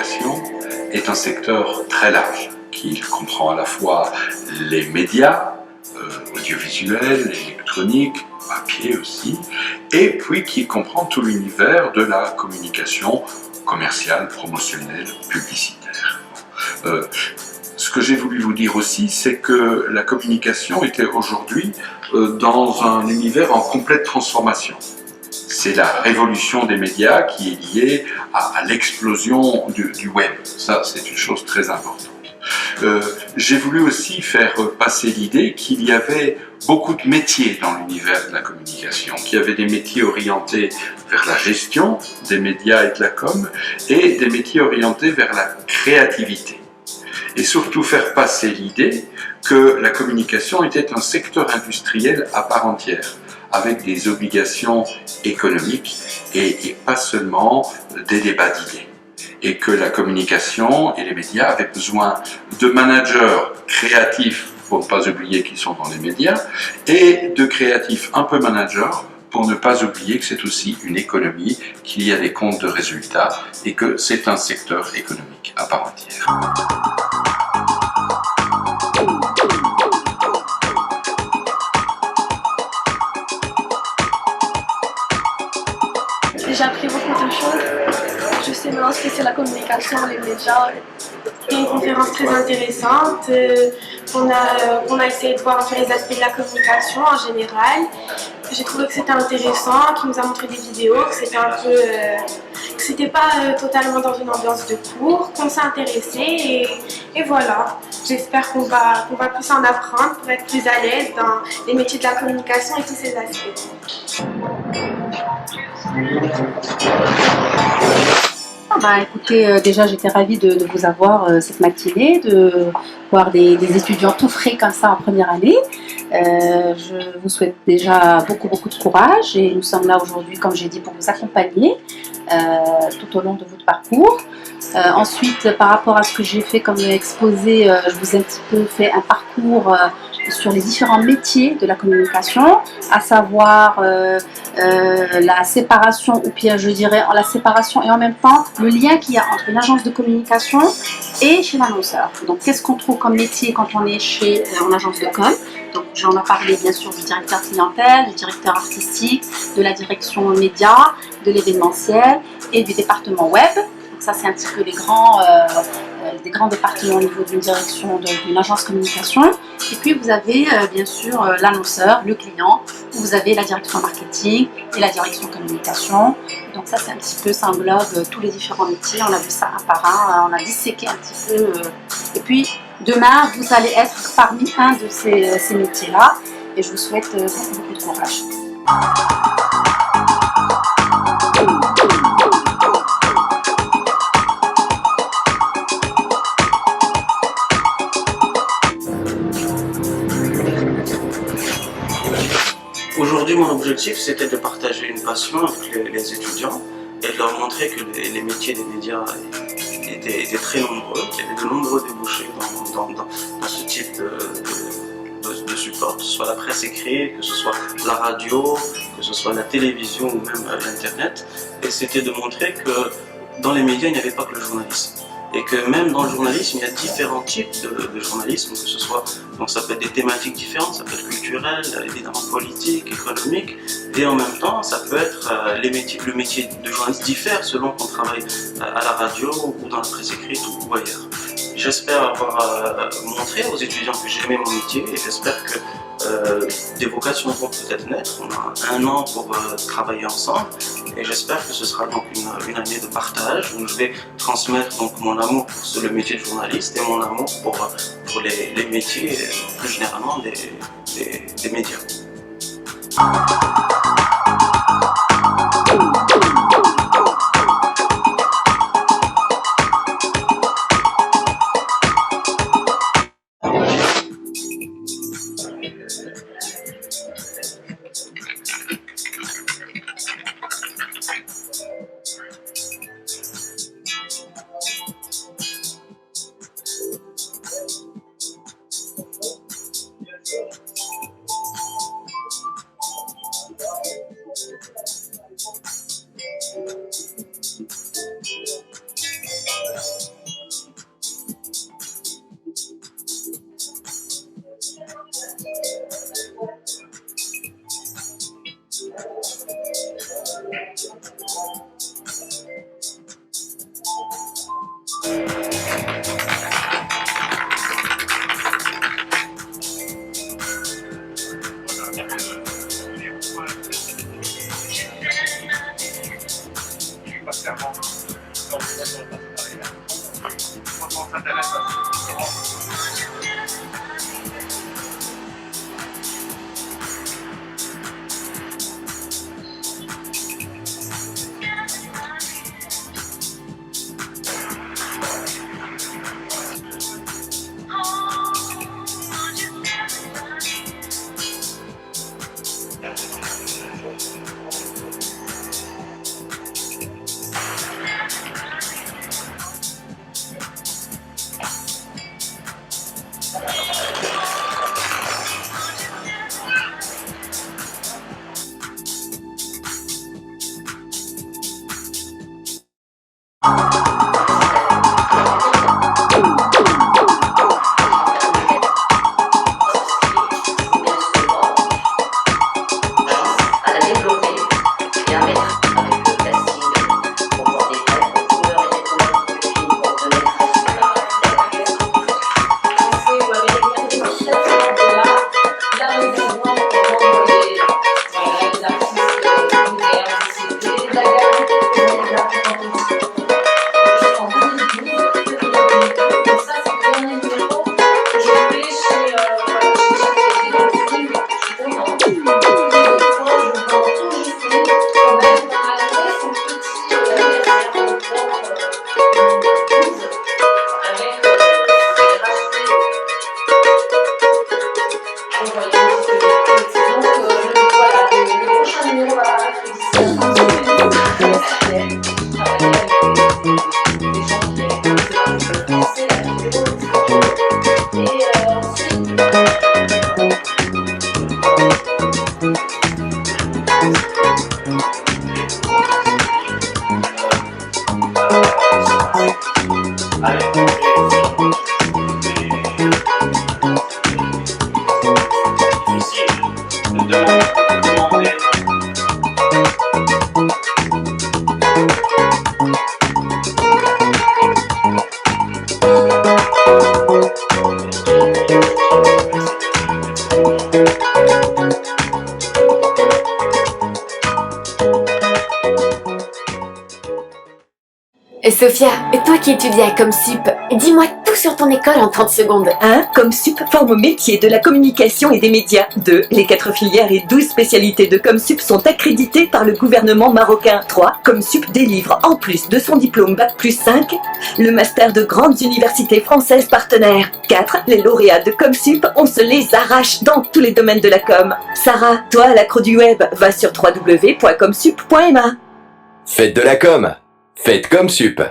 communication est un secteur très large, qui comprend à la fois les médias, audiovisuels, électroniques, papier aussi, et puis qui comprend tout l'univers de la communication commerciale, promotionnelle, publicitaire. Ce que j'ai voulu vous dire aussi, c'est que la communication était aujourd'hui dans un univers en complète transformation. C'est la révolution des médias qui est liée à l'explosion du web. Ça, c'est une chose très importante. J'ai voulu aussi faire passer l'idée qu'il y avait beaucoup de métiers dans l'univers de la communication, qu'il y avait des métiers orientés vers la gestion des médias et de la com, et des métiers orientés vers la créativité. Et surtout faire passer l'idée que la communication était un secteur industriel à part entière, avec des obligations économiques et pas seulement des débats d'idées. Et que la communication et les médias avaient besoin de managers créatifs, pour ne pas oublier qu'ils sont dans les médias, et de créatifs un peu managers, pour ne pas oublier que c'est aussi une économie, qu'il y a des comptes de résultats et que c'est un secteur économique à part entière. J'ai appris beaucoup de choses. Je sais maintenant ce que c'est la communication, les médias. C'était une conférence très intéressante. On a essayé de voir un peu les aspects de la communication en général. J'ai trouvé que c'était intéressant, qu'il nous a montré des vidéos, que c'était un peu, que c'était pas totalement dans une ambiance de cours, qu'on s'est intéressé et voilà. J'espère qu'on va plus en apprendre pour être plus à l'aise dans les métiers de la communication et tous ces aspects. Bah, écoutez, déjà j'étais ravie de vous avoir cette matinée, de voir des étudiants tout frais comme ça en première année. Je vous souhaite déjà beaucoup de courage et nous sommes là aujourd'hui, comme j'ai dit, pour vous accompagner tout au long de votre parcours. Ensuite, par rapport à ce que j'ai fait comme exposé, je vous ai un petit peu fait un parcours sur les différents métiers de la communication, à savoir la séparation, ou bien je dirais la séparation et en même temps le lien qu'il y a entre une agence de communication et chez l'annonceur. Donc qu'est-ce qu'on trouve comme métier quand on est chez en agence de com? Donc j'en ai parlé bien sûr du directeur clientèle, du directeur artistique, de la direction média, de l'événementiel et du département web. Donc ça c'est un petit peu les des grands départements au niveau d'une direction d'une agence communication. Et puis vous avez bien sûr l'annonceur, le client, où vous avez la direction marketing et la direction communication. Donc ça c'est un petit peu, ça englobe tous les différents métiers. On a vu ça un par un, on a disséqué un petit peu. Et puis demain vous allez être parmi un de ces métiers-là. Et je vous souhaite beaucoup de courage. Aujourd'hui, mon objectif, c'était de partager une passion avec les étudiants et de leur montrer que les métiers des médias étaient très nombreux, qu'il y avait de nombreux débouchés dans ce type de support, que ce soit la presse écrite, que ce soit la radio, que ce soit la télévision ou même l'Internet. Et c'était de montrer que dans les médias, il n'y avait pas que le journalisme. Et que même dans le journalisme, il y a différents types de journalisme, que ce soit, donc ça peut être des thématiques différentes, ça peut être culturel, évidemment politique, économique, et en même temps, ça peut être le métier de journaliste diffère selon qu'on travaille à la radio ou dans la presse écrite ou ailleurs. J'espère avoir montré aux étudiants que j'aimais mon métier et j'espère que des vocations vont peut-être naître. On a un an pour travailler ensemble et j'espère que ce sera donc une année de partage où je vais transmettre donc mon amour pour le métier de journaliste et mon amour pour les métiers plus généralement des médias. Sophia, toi qui étudies à Comsup, dis-moi tout sur ton école en 30 secondes. 1. Comsup forme au métier de la communication et des médias. 2. Les 4 filières et 12 spécialités de Comsup sont accréditées par le gouvernement marocain. 3. Comsup délivre, en plus de son diplôme Bac+5, le master de grandes universités françaises partenaires. 4. Les lauréats de Comsup, on se les arrache dans tous les domaines de la com. Sarah, toi l'accro du web, va sur www.comsup.ma. Faites de la com, faites Comsup.